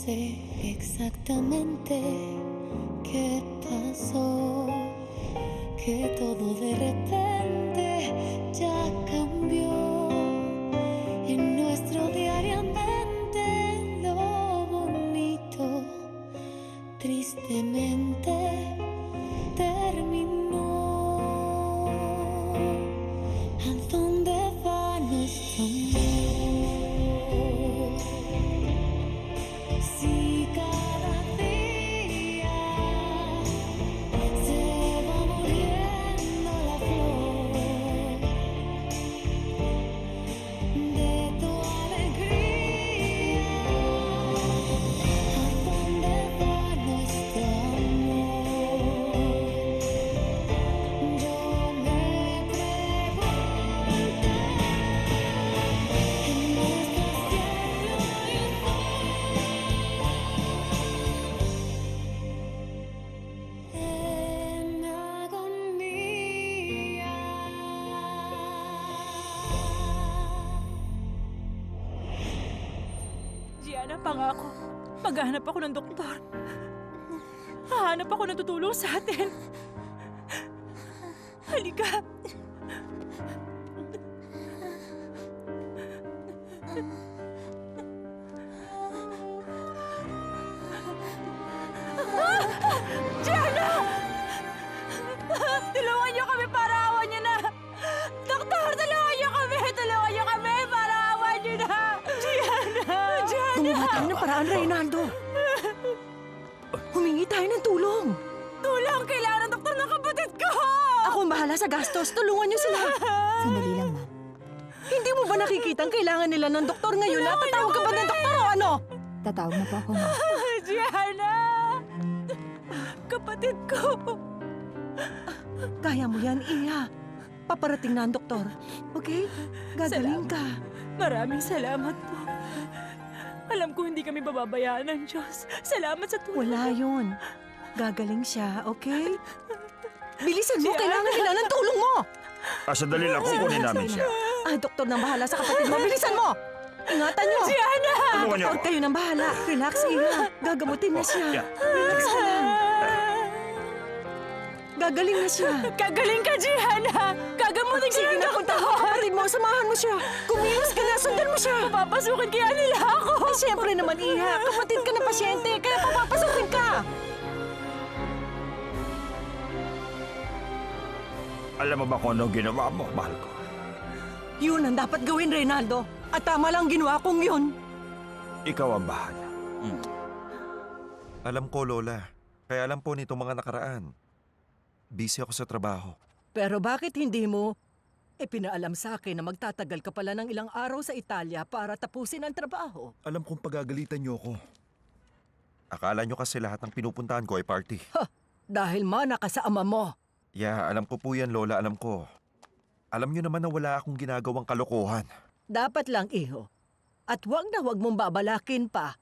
sé exactamente qué pasó, que todo de repente ya cambió. En nuestro diariamente lo bonito tristemente terminó. ¿A dónde va nuestro amor? Si cada día se va muriendo la flor de tu alegría, ¿a dónde va nuestro amor? Yo me pregunté en nuestro cielo y en agonía. Gianna, pangako. Maghahanap ako ng doktor. Hahanap ako ng tutulong sa atin. Halika. Gianna! Tulungan niyo kami para awan niyo na! Doktor, tulungan niyo kami! Tulungan niyo kami para awan niyo na! Gianna! Gianna! Gumawa tayo ng paraan, Reynaldo. Humingi tayo ng tulong. Tulong! Kailangan ng doktor ng kapatid ko! Ako ang bahala sa gastos. Tulungan niyo sila. Sandali lang, ma'am. Hindi mo ba nakikita ang kailangan nila ng doktor ngayon? Tatawag ka ba ng doktor o ano? Tatawag na po ako, ma'am. Gianna! Kapatid ko! Kaya mo yan, Iya. Paparating na ang doktor. Okay? Gagaling ka. Maraming salamat po. Alam ko hindi kami bababayaan ng Diyos. Salamat sa tulong. Wala yun. Gagaling siya, okay? Bilisan mo, Gianna! kailangan nila ng tulong mo! Sandali lang, kukunin namin siya. Ah, doktor nang bahala sa kapatid mo. Bilisan mo! Ingatan nyo! Gianna! Tulungan niyo Huwag ako. kayo nang bahala. Relax, Iya. Gagamutin na siya. Yeah. Relax ka lang. Gagaling na siya. Kagaling ka, Gianna! Gagamutin ka Sige ng na, doktor! punta mo kapatid mo. Samahan mo siya. Kumilos ka na. Sundan mo siya. Papasukin kaya nila ako! Ay, siyempre naman, Iya. Kapatid ka na pasyente. Kaya papapasukin ka. Alam mo ba kung ano ginawa mo, mahal ko? Yun ang dapat gawin, Reynaldo. At tama lang ginawa kong yun. Ikaw ang bahala. Alam ko, Lola. Kaya alam po nitong mga nakaraan. Busy ako sa trabaho. Pero bakit hindi mo pinaalam sa akin na magtatagal ka pala ng ilang araw sa Italia para tapusin ang trabaho? Alam kong pagagalitan niyo ako. Akala niyo kasi lahat ng pinupuntahan ko ay party. Dahil mana ka sa ama mo. Yeah, alam ko po yan, Lola. Alam ko. Alam niyo naman na wala akong ginagawang kalokohan. Dapat lang, iho. At wag mong babalakin pa.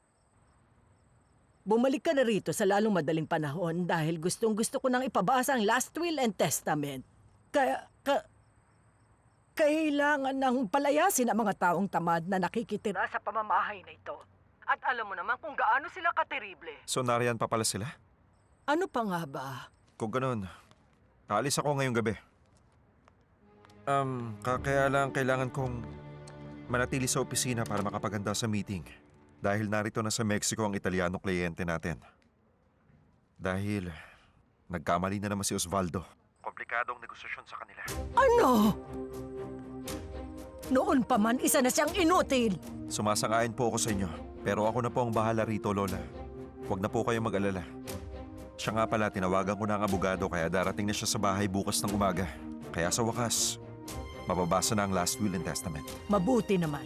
Bumalik ka na rito sa lalong madaling panahon dahil gustong-gusto ko nang ipabasa ang last will and testament. Kailangan nang palayasin ang mga taong tamad na nakikitira sa pamamahay na ito. At alam mo naman kung gaano sila katerible. So, nariyan pa pala sila? Ano pa nga ba? Kung ganun, kaalis ako ngayong gabi. Kaya lang kailangan kong manatili sa opisina para makapaganda sa meeting. Dahil narito na sa Mexico ang Italiano kliyente natin. Dahil nagkamali na naman si Osvaldo. Komplikadong negosasyon sa kanila. Ano? Noon pa man, isa na siyang inutil. Sumasang-ayon po ako sa inyo. Pero ako na po ang bahala rito, Lola. Huwag na po kayo mag-alala. Siya nga pala, tinawagan ko na ang abogado kaya darating na siya sa bahay bukas ng umaga. Kaya sa wakas, mababasa na ang last will and testament. Mabuti naman.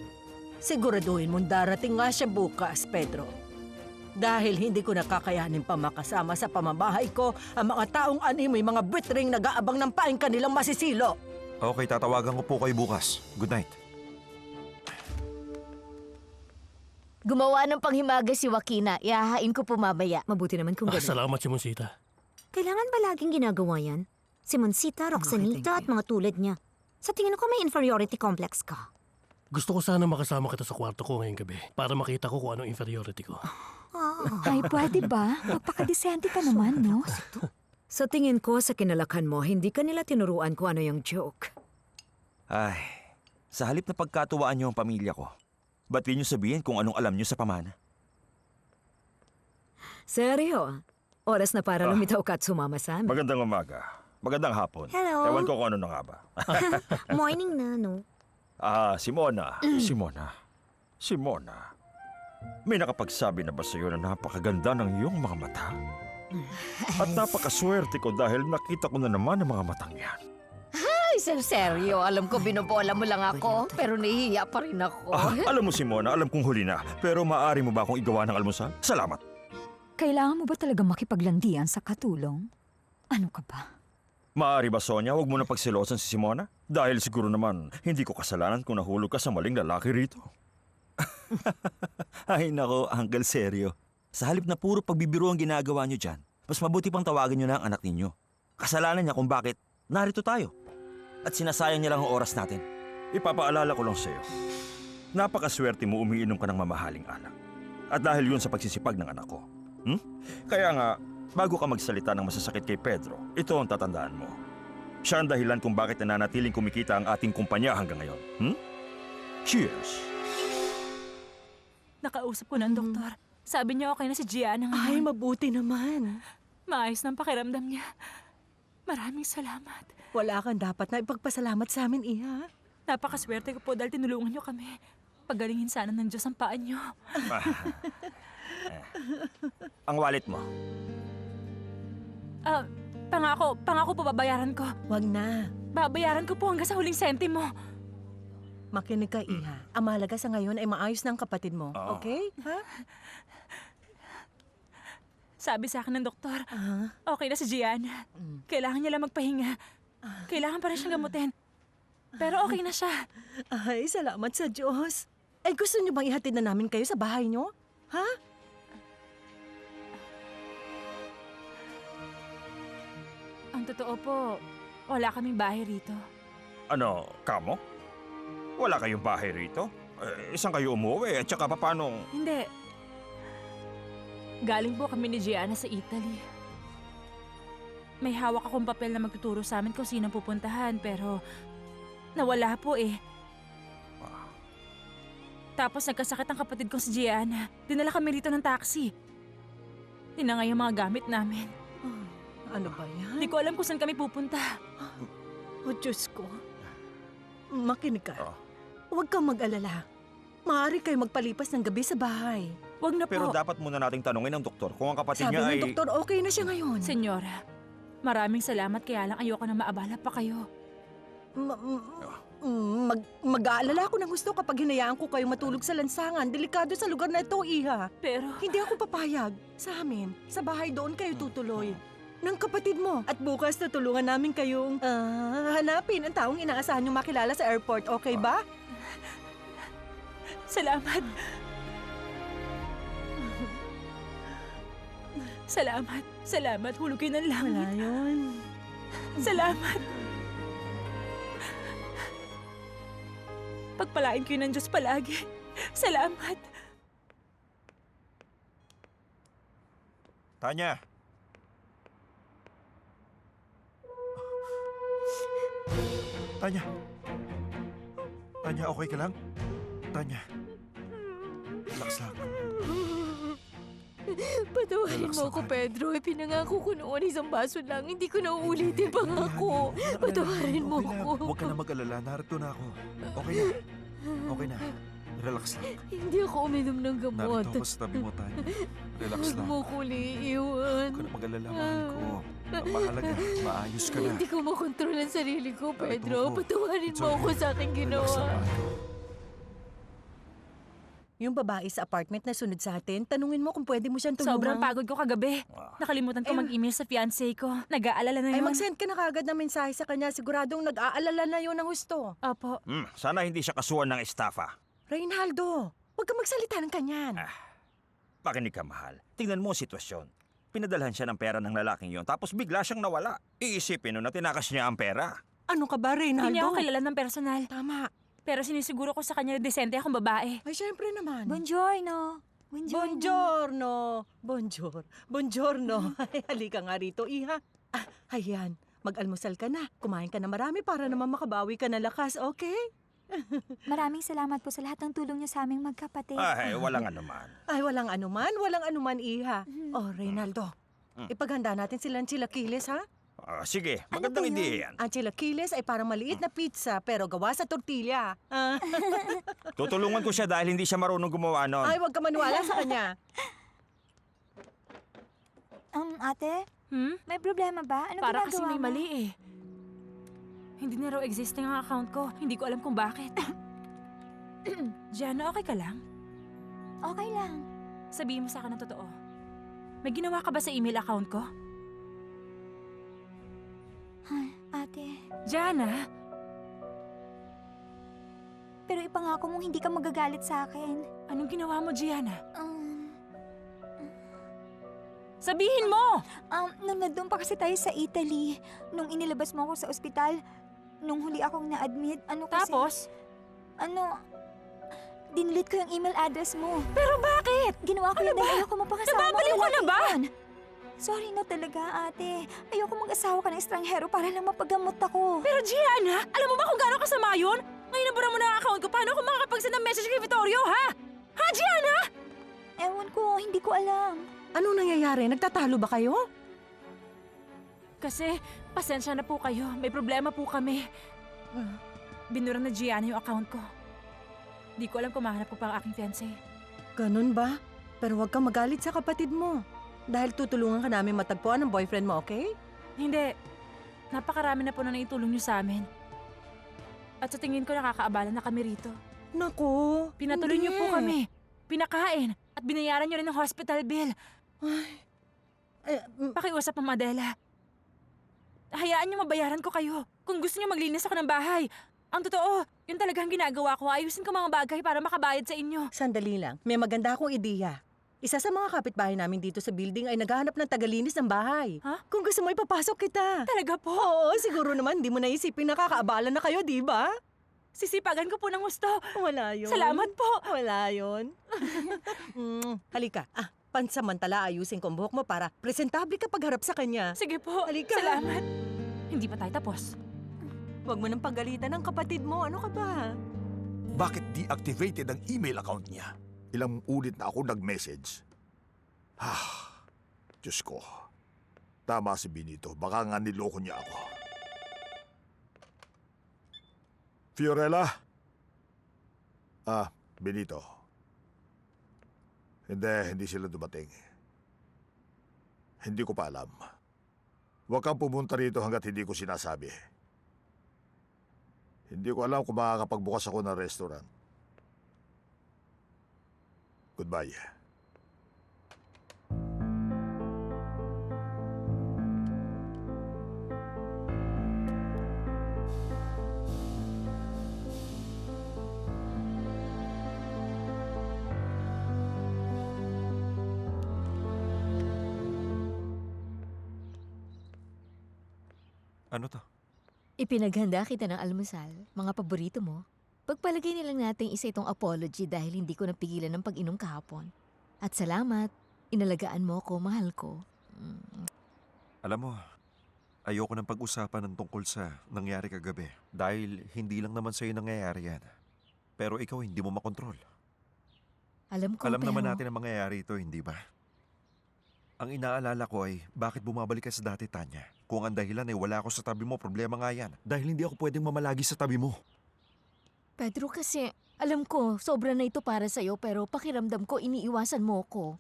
Siguraduhin mong darating nga siya bukas, Pedro. Dahil hindi ko nakakayanin pa makasama sa pamamahay ko ang mga taong animoy mga bitring nag-aabang ng paing kanilang masisilo. Okay, tatawagan ko po kayo bukas. Good night. Gumawa ng panghimaga si Joaquina. Iahain ko po mamaya. Mabuti naman kung ganun. Salamat si Monsita. Kailangan ba laging ginagawa yan? Si Monsita, Roxanita at mga tulad niya. Sa tingin ko may inferiority complex ka. Gusto ko sana makasama kita sa kwarto ko ngayong gabi para makita ko kung anong inferiority ko. Ay, pwede ba? Magpakadesente ka naman, no? Sa tingin ko, sa kinalakan mo, hindi ka nila tinuruan kung ano yung joke. Ay, sa halip na pagkatuwaan niyo ang pamilya ko, ba't di niyo sabihin kung anong alam niyo sa pamana? Seryo? Oras na para lumitaw ka at sumama sa amin. Magandang umaga. Magandang hapon. Hello. Ewan ko kung ano na nga ba. Morning na, no? Simona. Simona. May nakapagsabi na ba sa'yo na napakaganda ng iyong mga mata? At napakaswerte ko dahil nakita ko na naman ang mga matang yan. Ay, seryo, alam ko binobola mo lang ako, pero nahihiya pa rin ako. Alam mo, Simona, alam kong huli na. Pero maaari mo ba akong igawa ng almusal? Salamat. Kailangan mo ba talaga makipaglandian sa katulong? Ano ka ba? Maaari ba, Sonia, huwag mo na pagsilosan si Simona? Dahil siguro naman, hindi ko kasalanan kung nahulog ka sa maling lalaki rito. Ay nako, Uncle Seryo. Sa halip na puro pagbibiro ang ginagawa niyo dyan, mas mabuti pang tawagin niyo na ang anak ninyo. Kasalanan niya kung bakit narito tayo. At sinasayang niya lang ang oras natin. Ipapaalala ko lang sa'yo. Napakaswerte mo umiinom ka ng mamahaling alak. At dahil yun sa pagsisipag ng anak ko. Kaya nga, bago ka magsalita ng masasakit kay Pedro, ito ang tatandaan mo. Siya ang dahilan kung bakit nananatiling kumikita ang ating kumpanya hanggang ngayon. Cheers! Nakausap ko ng doktor. Sabi niya okay na si Gianna ngayon. Ay, mabuti naman. Maayos ng pakiramdam niya. Maraming salamat. Wala kang dapat na ipagpasalamat sa amin, Iha. Napakaswerte ko po dahil tinulungan niyo kami. Pagalingin sana ng Diyos ang paan niyo. Ang wallet mo. Pangako po babayaran ko. Wag na. Babayaran ko po hanggang sa huling sentimo. Makinig ka, Iha. Ang mahalaga sa ngayon ay maayos ng kapatid mo. Oo. Okay? Ha? Sabi sa akin ng doktor, okay na si Gianna. Kailangan niya lang magpahinga. Kailangan pa rin siyang gamutin. Pero okay na siya. Ay, salamat sa Diyos. Ay, gusto niyo bang ihatid na namin kayo sa bahay niyo? Ha? Ang totoo po, wala kaming bahay rito. Ano, kamo? Wala kayong bahay rito? Isang kayo umuwi at saka paano? Hindi. Galing po kami ni Gianna sa Italy. May hawak akong papel na magtuturo sa amin kung sino pupuntahan, pero nawala po eh. Tapos nagkasakit ang kapatid kong si Gianna. Dinala kami rito ng taxi. Tinangay yung mga gamit namin. Ano ba yan? Hindi ko alam kung saan kami pupunta. O Diyos ko. Makinig ka. Huwag kang mag-alala. Maaari kayo magpalipas ng gabi sa bahay. Wag na Pero po. dapat muna nating tanungin ng doktor kung ang kapatid Sabi niya ay... ng doktor, okay na siya ngayon. Senyora, maraming salamat kaya lang ayoko na maabala pa kayo. Mag-aalala ako ng gusto kapag hinayaan ko kayo matulog sa lansangan. Delikado sa lugar na ito, Iha. Pero Hindi ako papayag. Sa amin, sa bahay doon kayo tutuloy. Ng kapatid mo. At bukas tutulungan namin kayong hanapin ang taong inaasahan niyong makilala sa airport. Okay ba? salamat. Salamat. Salamat. Hulog kayo ng langit. Wala yun. Salamat. Pagpalain kayo ng Diyos palagi. Salamat. Tanya! Tanya! Tanya, okay ka lang? Tanya. Relax lang. Patawarin Relax mo ako, naman. Pedro. Pinangako ko noon isang baso lang. Hindi ko na uulitin pangako. Patawarin mo Okay ako. lang. Huwag ka na mag-alala. Narito na ako. Okay na. Okay na. Relax lang. Hindi ako uminom ng gamot. Narito ako sa tabi mo, Tanya. Relax Huwag lang. mo ko iiwan. Huwag ka na mag-alala, mahal ko. Ang mahalaga, maayos ka na. Hindi ko makontrol ang sarili ko, Pedro. Narito ako. Patawarin It's mo ako okay. sa aking Relax ginawa. lang, mahal ko. Yung babae sa apartment na sunod sa atin, tanungin mo kung pwede mo siyang tulungan. Sobrang pagod ko kagabi. Nakalimutan ko mag-email sa fiancé ko. Nag-aalala na Ay, yun. mag-send ka na kagad ng mensahe sa kanya. Siguradong nag-aalala na yun ng gusto. Opo. Sana hindi siya kasuhan ng estafa. Reynaldo, huwag ka magsalita ng kanyan. Pakinig ka, mahal. Tingnan mo ang sitwasyon. Pinadalhan siya ng pera ng lalaking yon, tapos bigla siyang nawala. Iisipin nun na tinakas niya ang pera. Ano ka ba, Reynaldo? Hindi niya ako kilala ng personal. Tama. Pero sinisiguro ko sa kanya na desente akong babae. Ay, syempre naman. Buongiorno. Buongiorno. Buongiorno. Ay, halika nga rito, iha. Ah, ayan. Mag-almusal ka na. Kumain ka na marami para naman makabawi ka na lakas, okay? Maraming salamat po sa lahat ng tulong niyo sa aming magkapatid. Ay, walang anuman. Ay, walang anuman, iha. Oh, Reynaldo. Ipaghanda natin silang chilaquiles, ha? Sige, Ano magandang po yun? ideya yan. Ang chilaquiles ay parang maliit na pizza pero gawa sa tortilla. Ah. Tutulungan ko siya dahil hindi siya marunong gumawa nun. Ay, huwag ka maniwala sa kanya. Ate, Hmm? may problema ba? Ano Para ginagawa kasi may mo? mali eh. Hindi na raw existing ang account ko. Hindi ko alam kung bakit. Gianna, okay ka lang? Okay lang. Sabihin mo sa akin ang totoo. May ginawa ka ba sa email account ko? Ay, ate, Gianna? pero ipangako mong hindi ka magagalit sa akin. Anong ginawa mo, Gianna? Um, Sabihin mo! nung nandun pa kasi tayo sa Italy, nung inilabas mo ako sa ospital, nung huli akong na-admit, Tapos? Dinilit ko yung email address mo. Pero bakit? Ginawa ko Ano yun dahil ba? ayoko mapakasama Nababaliw ka na ba? Sorry na talaga, ate. Ayoko mag-asawa ka ng estranghero para lang mapagamot ako. Pero Gianna, alam mo ba kung gaano kasama yun? Ngayon nabura mo na ang account ko, paano ako makakapag-send ng message kay Vittorio, ha? Ha, Gianna? Ewan ko, hindi ko alam. Anong nangyayari? Nagtatalo ba kayo? Kasi, pasensya na po kayo. May problema po kami. Binura na Gianna yung account ko. Di ko alam kung mahanap ko pa ang aking fiancé. Ganun ba? Pero huwag kang magalit sa kapatid mo. Dahil tutulungan ka namin matagpuan ng boyfriend mo, okay? Hindi. Napakarami na po na naitulong niyo sa amin. At sa tingin ko nakakaabala na kami rito. Naku, Pinatuloy hindi. niyo po kami. Pinakain. At binayaran niyo rin ng hospital bill. Pakiusap mo, Madela. Hayaan niyo mabayaran ko kayo. Kung gusto niyo maglinis ako ng bahay. Ang totoo, yun talagang ginagawa ko. Ayusin ko mga bagay para makabayad sa inyo. Sandali lang, may maganda akong ideya. Isa sa mga kapitbahay namin dito sa building ay naghahanap ng tagalinis ng bahay. Ha? Kung gusto mo, ipapasok kita. Talaga po? Oo, siguro naman, di mo naisipin nakakaabala na kayo, di ba? Sisipagan ko po ng gusto. Wala yun. Salamat po. Wala yun. Halika, pansamantala ayusin ko ang buhok mo para presentable ka pagharap sa kanya. Sige po. Halika. Salamat. Hindi pa tayo tapos. Huwag mo nang pagalitan ng kapatid mo. Ano ka ba? Bakit deactivated ang email account niya? Ilang ulit na ako nag-message. Diyos ko. Tama si Benito. Baka nga niloko niya ako. Fiorella? Benito. Hindi sila dumating. Hindi ko pa alam. Huwag kang pumunta rito hanggat hindi ko sinasabi. Hindi ko alam kung makakapagbukas ako ng restaurant. Goodbye. Ano to? Ipinaghanda kita ng almusal, mga paborito mo. Pagpalagay na lang natin isa itong apology dahil hindi ko napigilan ng pag-inom kahapon. At salamat, inalagaan mo ko, mahal ko. Alam mo, ayoko nang pag-usapan ng tungkol sa nangyari kagabi. Dahil hindi lang naman sa'yo nangyayari yan. Pero ikaw hindi mo makontrol. Alam ko, Alam pero... naman natin ang mangyayari ito, hindi ba? Ang inaalala ko ay, bakit bumabalik ka sa dati, Tanya? Kung ang dahilan ay wala ako sa tabi mo, problema nga yan. Dahil hindi ako pwedeng mamalagi sa tabi mo. Pedro, kasi alam ko, sobra na ito para sa'yo pero pakiramdam ko iniiwasan mo ko.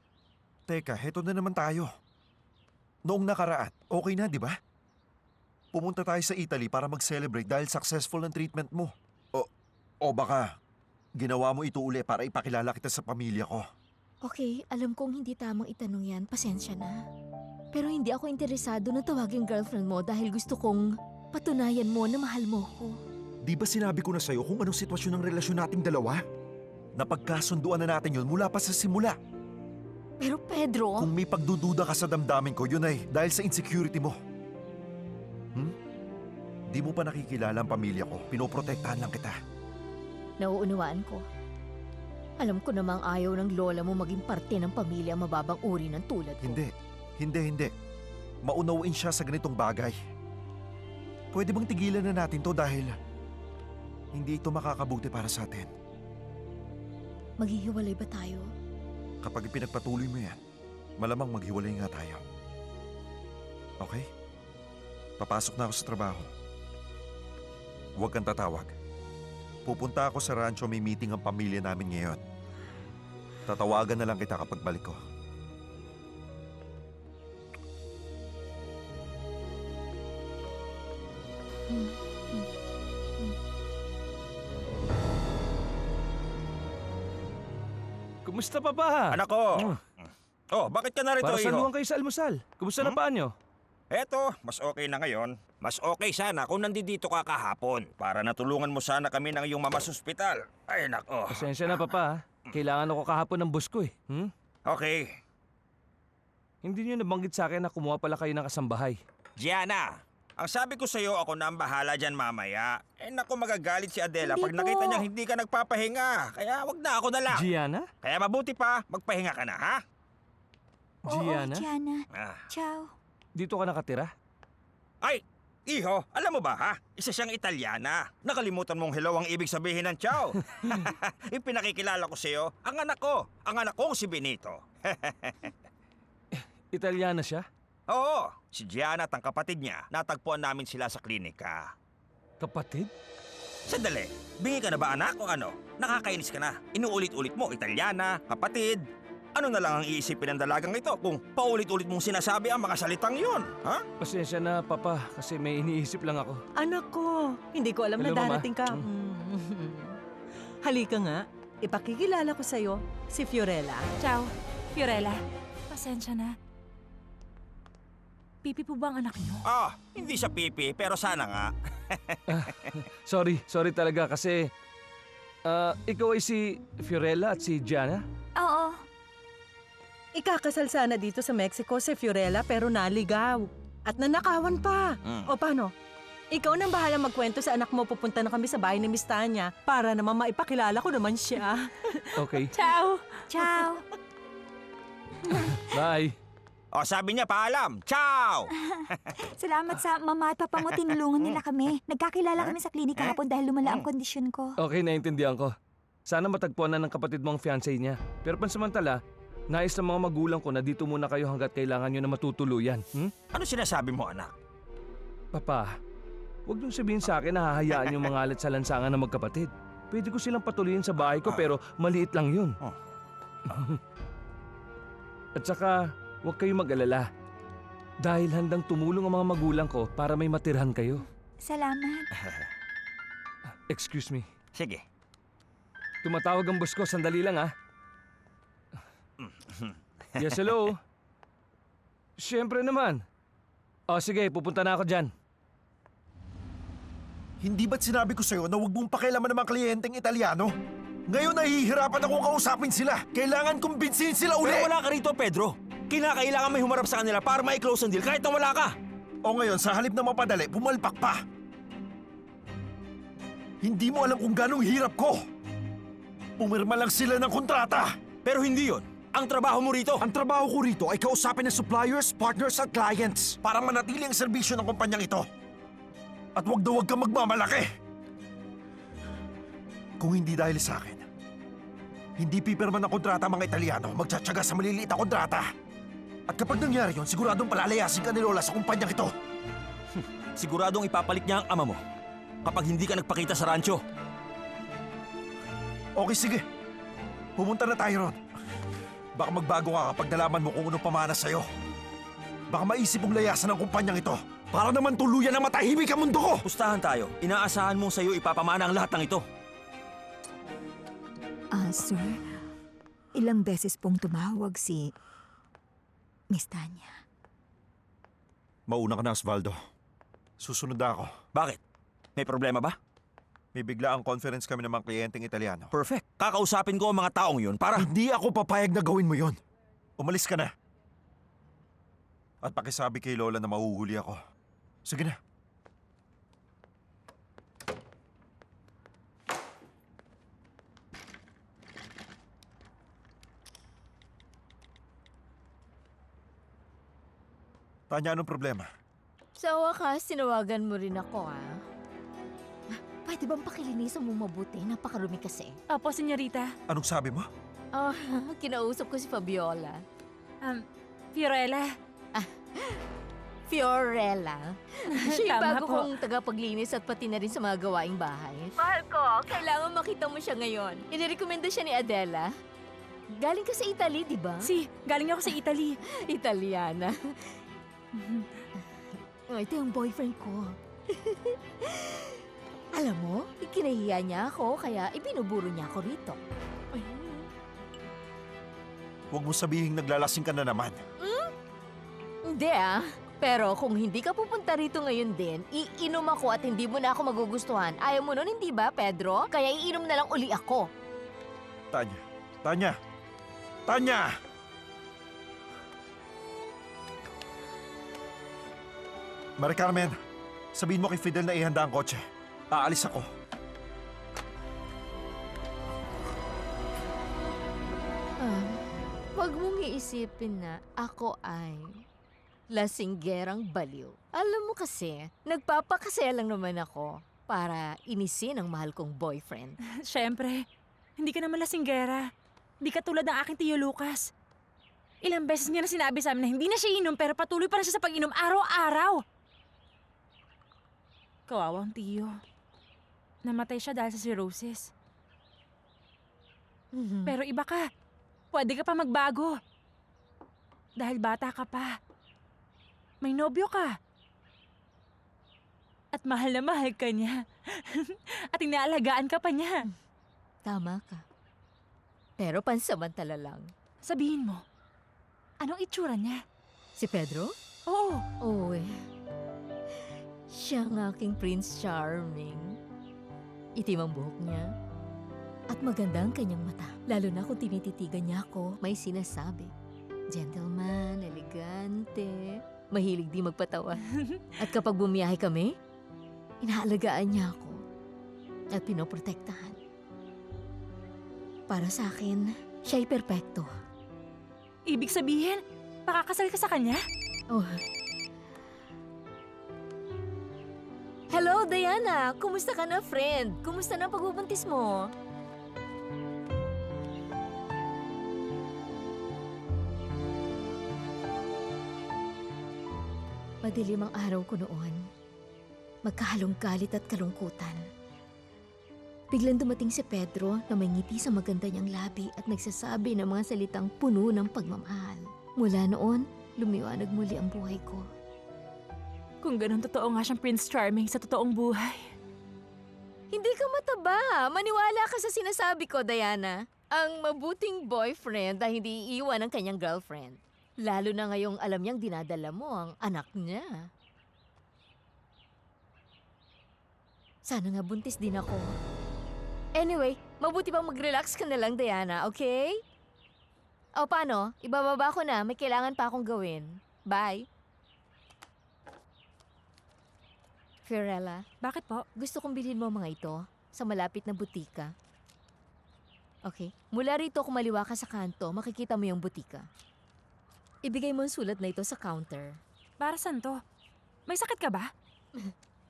Teka, heto na naman tayo. Noong nakaraan, okay na, di ba? Pumunta tayo sa Italy para mag-celebrate dahil successful ang treatment mo. O baka, ginawa mo ito uli para ipakilala kita sa pamilya ko. Okay, alam kong hindi tamang itanong yan, pasensya na. Pero hindi ako interesado na tawagin girlfriend mo dahil gusto kong patunayan mo na mahal mo ko. Di ba sinabi ko na sa'yo kung anong sitwasyon ng relasyon nating dalawa? Napagkasunduan na natin yun mula pa sa simula. Pero Pedro... Kung may pagdududa ka sa damdamin ko, yun ay dahil sa insecurity mo. Di mo pa nakikilala ang pamilya ko. Pinoprotektahan lang kita. Nauunawaan ko. Alam ko namang ayaw ng lola mo maging parte ng pamilya ang mababang uri ng tulad ko. Hindi. Maunawain siya sa ganitong bagay. Pwede bang tigilan na natin to dahil hindi ito makakabuti para sa atin. Maghihiwalay ba tayo? Kapag ipinagpatuloy mo yan, malamang maghiwalay nga tayo. Okay? Papasok na ako sa trabaho. Huwag kang tatawag. Pupunta ako sa rancho, may meeting ang pamilya namin ngayon. Tatawagan na lang kita kapag balik ko. Kumusta pa ba? Anak ko! Oh, bakit ka narito, Para iho? saluhan kayo sa almusal. Kumusta na paan nyo? Eto, mas okay na ngayon. Mas okay sana kung nandito ka kahapon para natulungan mo sana kami ng iyong mama sa ospital. Ay, nako. Pasensya na, Papa. Kailangan ako kahapon ng boss ko eh. Okay. Hindi niyo nabanggit sa akin na kumuha pala kayo ng kasambahay. Gianna, ang sabi ko sa'yo, ako na ang bahala dyan mamaya. Eh, naku, magagalit si Adela Hindi pag nakita po. niyang hindi ka nagpapahinga. Kaya wag na, ako na lang. Gianna? Kaya mabuti pa, magpahinga ka na, ha? Gianna? Oo, Gianna. Ah. Ciao. Dito ka nakatira? Ay, iho, alam mo ba, ha? Isa siyang Italyana. Nakalimutan mong hello ang ibig sabihin ng ciao. Yung pinakikilala ko sa'yo, ang anak ko. Ang anak kong si Benito. Italyana siya? Oo, si Gianna at ang kapatid niya, natagpuan namin sila sa klinika. Kapatid? Sandali, bingi ka na ba anak o ano? Nakakainis ka na. Inuulit-ulit mo, Italyana, kapatid. Ano na lang ang iisipin ng dalagang ito kung paulit-ulit mong sinasabi ang mga salitang yon, ha? Pasensya na, Papa, kasi may iniisip lang ako. Anak ko, hindi ko alam Hello, na Mama. darating ka. Halika nga, ipakikilala ko sa'yo si Fiorella. Ciao, Fiorella. Pasensya na. Pipi po ba ang anak niyo? Ah, hindi siya pipi, pero sana nga. Sorry talaga kasi... ikaw ay si Fiorella at si Gianna? Oo. Ikakasal sana dito sa Mexico si Fiorella pero naligaw. At nanakawan pa. O paano? Ikaw nang bahala magkwento sa anak mo, pupunta na kami sa bahay ni Miss Tanya para naman maipakilala ko naman siya. Okay. Ciao! Ciao. Bye. O, sabi niya, paalam. Ciao! Salamat sa mama at papa mo, tinulungan nila kami. Nagkakilala kami sa klinika hapon dahil lumala ang kondisyon ko. Okay, naintindihan ko. Sana matagpuan na ng kapatid mo ang fiancé niya. Pero pansamantala, nais ng mga magulang ko na dito muna kayo hanggat kailangan nyo na matutuluyan. Ano sinasabi mo, anak? Papa, huwag niyong sabihin sa akin na hahayaan yung mga alat sa lansangan ng magkapatid. Pwede ko silang patuloyin sa bahay ko pero maliit lang yun. At saka, huwag kayong mag-alala. Dahil handang tumulong ang mga magulang ko para may matirhan kayo. Salamat. Excuse me. Sige. Tumatawag ang boss ko. Sandali lang, ha? Yes, hello? Siyempre naman. O, sige. Pupunta na ako dyan. Hindi ba't sinabi ko sa'yo na huwag mong pakialaman ng mga kliyenteng Italiano? Ngayon nahihirapan akong kausapin sila. Kailangan kumbinsihin sila uli. Pero wala ka rito, Pedro. Kinakailangan may humarap sa kanila para ma-close ang deal kahit na wala ka. O ngayon, sa halip na mapadali, pumalpak pa. Hindi mo alam kung ganong hirap ko. Pumirma lang sila ng kontrata. Pero hindi yon. Ang trabaho mo rito. Ang trabaho ko rito ay kausapin ng suppliers, partners at clients para manatili ang serbisyo ng kumpanyang ito. At wag na wag kang magmamalaki. Kung hindi dahil sa akin, hindi pipirma ng kontrata ang mga Italiano, magtsatsaga sa maliliit na kontrata. At kapag nangyari yun, siguradong palalayasin ka ni Lola sa kumpanyang ito. Siguradong ipapalit niya ang ama mo kapag hindi ka nagpakita sa rancho. Okay, sige. Pumunta na tayo ron. Baka magbago ka kapag nalaman mo kung anong pamana sa'yo. Baka maisip mong layasan ang kumpanyang ito para naman tuluyan na matahimik ang mundo ko. Pustahan tayo. Inaasahan mong sa'yo ipapamana ang lahat ng ito. Sir, ilang beses pong tumawag si Miss Tanya. Mauna ka na, Osvaldo. Susunod na ako. Bakit? May problema ba? May bigla ang conference kami ng mga kliyenteng Italiano. Perfect. Kakausapin ko ang mga taong yun para... Hindi ako papayag na gawin mo yon. Umalis ka na. At pakisabi kay Lola na mahuhuli ako. Sige na. Tanya, anong problema? Sa wakas, tinawagan mo rin ako, ah. Pwede bang pakilinisan mo mabuti? Napakarumi kasi. Opo, senyorita. Anong sabi mo? Oh, kinausap ko si Fabiola. Fiorella. Fiorella. Siya yung Tama bago po. kong tagapaglinis at pati na rin sa mga gawaing bahay. Mahal ko, kailangan makita mo siya ngayon. Inirekomenda siya ni Adela. Galing ka sa Italy, di ba? Galing ako sa Italy. Italiana. Oh, ito yung boyfriend ko. Alam mo, ikinahiya niya ako, kaya ibinuburo niya ako rito. Huwag mo sabihing naglalasing ka na naman. Hindi ah. Pero kung hindi ka pupunta rito ngayon din, iinom ako at hindi mo na ako magugustuhan. Ayaw mo nun, hindi ba, Pedro? Kaya iinom na lang uli ako. Tanya! Tanya! Tanya! Mari Carmen, sabihin mo kay Fidel na ihanda ang kotse. Aalis ako. Huwag mong iisipin na ako ay lasinggerang baliw. Alam mo kasi, nagpapakasaya lang naman ako para inisin ang mahal kong boyfriend. Siyempre, hindi ka naman lasinggera. Hindi ka tulad ng aking tiyo Lucas. Ilang beses niya na sinabi sa amin na hindi na siya inom pero patuloy pa rin siya sa pag-inom araw-araw. Kawawang tiyo. Namatay siya dahil sa cirrhosis. Pero iba ka. Pwede ka pa magbago. Dahil bata ka pa. May nobyo ka. At mahal na mahal ka niya. At inaalagaan ka pa niya. Tama ka. Pero pansamantala lang. Sabihin mo, anong itsura niya? Si Pedro? Oo. Oo eh. Siya ang aking Prince Charming. Itim ang buhok niya. At maganda ang kanyang mata. Lalo na kung tinititigan niya ako, may sinasabi. Gentleman, elegante, mahilig di magpatawa. At kapag bumiyahe kami, inaalagaan niya ako at pinoprotektahan. Para sa akin, siya'y perpekto. Ibig sabihin, pakakasal ka sa kanya? Oh. Hello, Diana! Kumusta ka na, friend? Kumusta na ang pagbubuntis mo? Madilim ang araw ko noon. Magkahalong galit at kalungkutan. Biglang dumating si Pedro na may ngiti sa maganda niyang labi at nagsasabi ng mga salitang puno ng pagmamahal. Mula noon, lumiwanag muli ang buhay ko. Kung ganun totoo nga siyang Prince Charming sa totoong buhay. Hindi ka mataba. Maniwala ka sa sinasabi ko, Diana. Ang mabuting boyfriend ay hindi iiwan ng kanyang girlfriend. Lalo na ngayong alam niyang dinadala mo ang anak niya. Sana nga buntis din ako. Anyway, mabuti pang mag-relax ka na lang, Diana, okay? O paano? Ibababa ko na. May kailangan pa akong gawin. Bye. Fiorella. Bakit po? Gusto kong bilhin mo mga ito sa malapit na butika. Okay. Mula rito kung maliwa ka sa kanto, makikita mo yung butika. Ibigay mo ang sulat na ito sa counter. Para saan to? May sakit ka ba?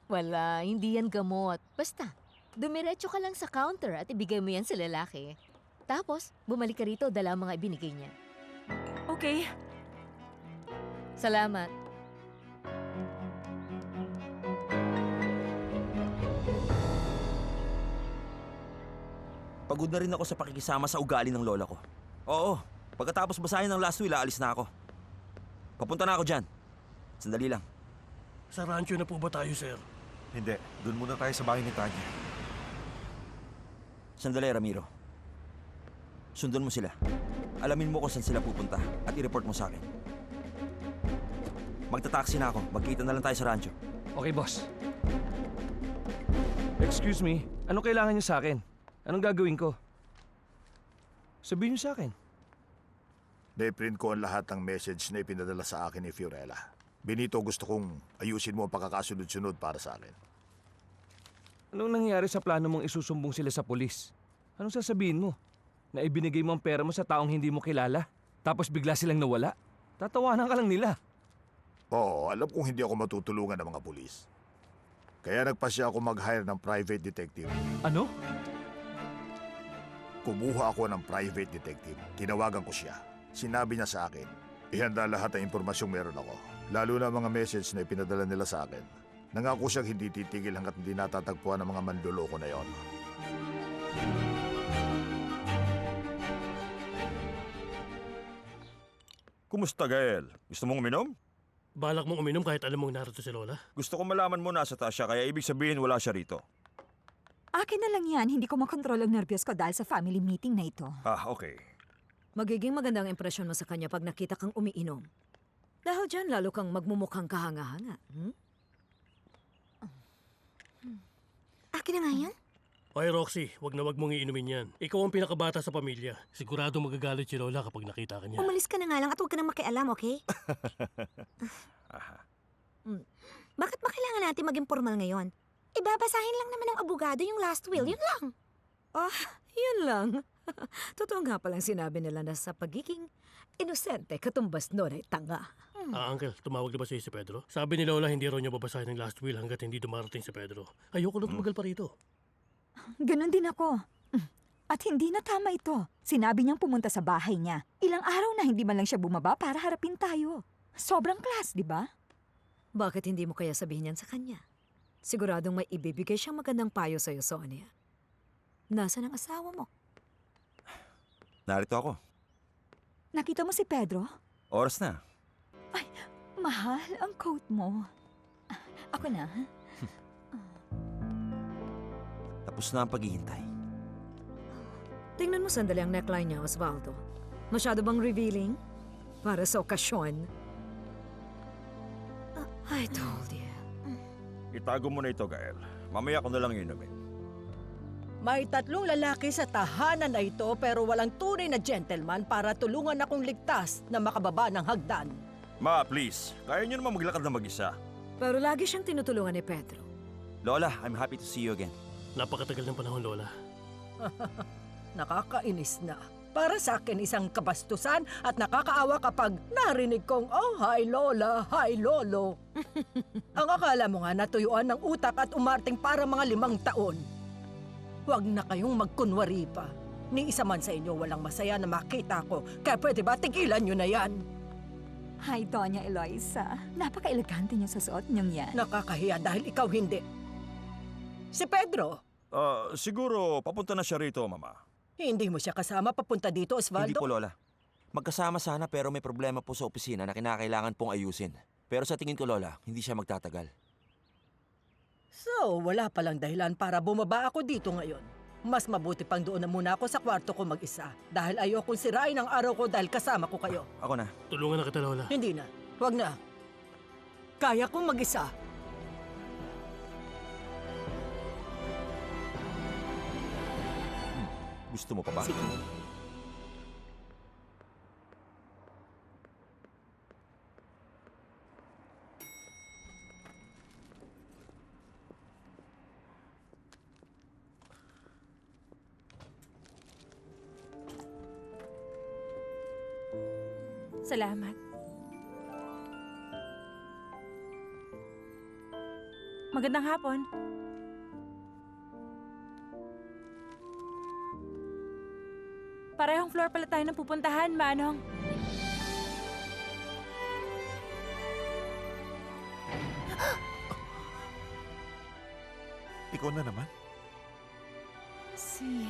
Wala, hindi yan gamot. Basta, dumiretso ka lang sa counter at ibigay mo yan sa lalaki. Tapos, bumalik ka rito dala ang mga ibinigay niya. Okay. Salamat. Pagod na rin ako sa pakikisama sa ugali ng lola ko. Oo, pagkatapos basahin ng last will, aalis na ako. Papunta na ako dyan. Sandali lang. Sa rancho na po ba tayo, sir? Hindi. Doon muna tayo sa bahay ni Tanya. Sandali, Ramiro. Sundan mo sila. Alamin mo kung saan sila pupunta at i-report mo sa akin. Magta-taxi na ako. Magkita na lang tayo sa rancho. Okay, boss. Excuse me, anong kailangan niyo sa akin? Anong gagawin ko? Sabihin niyo sa akin. Na-print ko ang lahat ng message na ipinadala sa akin ni Fiorella. Benito, gusto kong ayusin mo ang pagkakasunod-sunod para sa akin. Anong nangyari sa plano mong isusumbong sila sa pulis? Anong sasabihin mo? Na ibinigay mo ang pera mo sa taong hindi mo kilala? Tapos bigla silang nawala? Tatawanan ka lang nila. Oo, alam kong hindi ako matutulungan ng mga pulis. Kaya nagpasya ako mag-hire ng private detective. Ano? Kumuha ako ng private detective. Tinawagan ko siya. Sinabi niya sa akin, ihanda lahat ng impormasyong meron ako. Lalo na mga message na ipinadala nila sa akin. Nangako siyang hindi titigil hanggat hindi natatagpuan ng mga manloloko na yon. Kumusta, Gael? Gusto mong uminom? Balak mong uminom kahit alam mong narito si Lola? Gusto ko malaman mo nasa taas siya, kaya ibig sabihin wala siya rito. Akin na lang yan, hindi ko makontrol ang nervyos ko dahil sa family meeting na ito. Ah, okay. Magiging magandang impresyon mo sa kanya pag nakita kang umiinom. Dahil dyan, lalo kang magmumukhang kahanga-hanga. Akin na nga yan? Oy, Roxy, wag mong iinumin yan. Ikaw ang pinakabata sa pamilya. Sigurado magagalit si Lola kapag nakita ka niya. Umalis ka na nga lang at huwag ka nang makialam, okay? Bakit ba kailangan natin maging formal ngayon? Ibabasahin lang naman ng abogado yung last will, yun lang. Yun lang. Totoo nga palang sinabi nila na sa pagiging inosente, katumbas nun ay tanga. Uncle, tumawag na ba si Pedro? Sabi ni Lola hindi raw niya babasahin ng last will hanggat hindi dumarating si Pedro. Ayoko na tumagal pa rito. Ganon din ako. At hindi na tama ito. Sinabi niyang pumunta sa bahay niya. Ilang araw na hindi man lang siya bumaba para harapin tayo. Sobrang class, di ba? Bakit hindi mo kaya sabihin yan sa kanya? Siguradong may ibibigay siyang magandang payo sa'yo, Sonia. Nasaan ang asawa mo? Narito ako. Nakita mo si Pedro? Oras na. Mahal ang coat mo. Ako na. Tapos na ang paghihintay. Tingnan mo sandali ang neckline niya, Osvaldo. Masyado bang revealing? Para sa okasyon. I told you. Itago mo na ito, Gael. Mamaya ko na lang inumin. May 3 lalaki sa tahanan na ito pero walang tunay na gentleman para tulungan akong ligtas na makababa ng hagdan. Ma, please. Kaya niyo naman maglakad na mag-isa. Pero lagi siyang tinutulungan ni Pedro. Lola, I'm happy to see you again. Napakatagal ng panahon, Lola. Nakakainis na. Para sa akin isang kabastusan at nakakaawa kapag narinig kong, oh, hi Lola, hi Lolo. Ang akala mo nga natuyuan ng utak at umarting para mga 5 taon. Huwag na kayong magkunwari pa. Ni isa man sa inyo walang masaya na makita ko, kaya pwede ba tigilan nyo na yan? Hi, Doña Eloisa. Napaka-elegante niyo sa suot niyong yan. Nakakahiya dahil ikaw hindi. Si Pedro, Siguro papunta na siya rito, Mama. hindi mo siya kasama papunta dito, Osvaldo? Hindi po, Lola. Magkasama sana pero may problema po sa opisina na kinakailangan pong ayusin. Pero sa tingin ko, Lola, hindi siya magtatagal. So, wala palang dahilan para bumaba ako dito ngayon. Mas mabuti pang doon na muna ako sa kwarto ko mag-isa. Dahil ayokong sirain ang araw ko dahil kasama ko kayo. Ako na. Tulungan na kita, Lola. Hindi na. Huwag na. Kaya kong mag-isa. Gusto mo pa ba? Sige. Salamat. Magandang hapon. Parehong floor pala tayo ng pupuntahan, Manong. Ikaw na naman? Si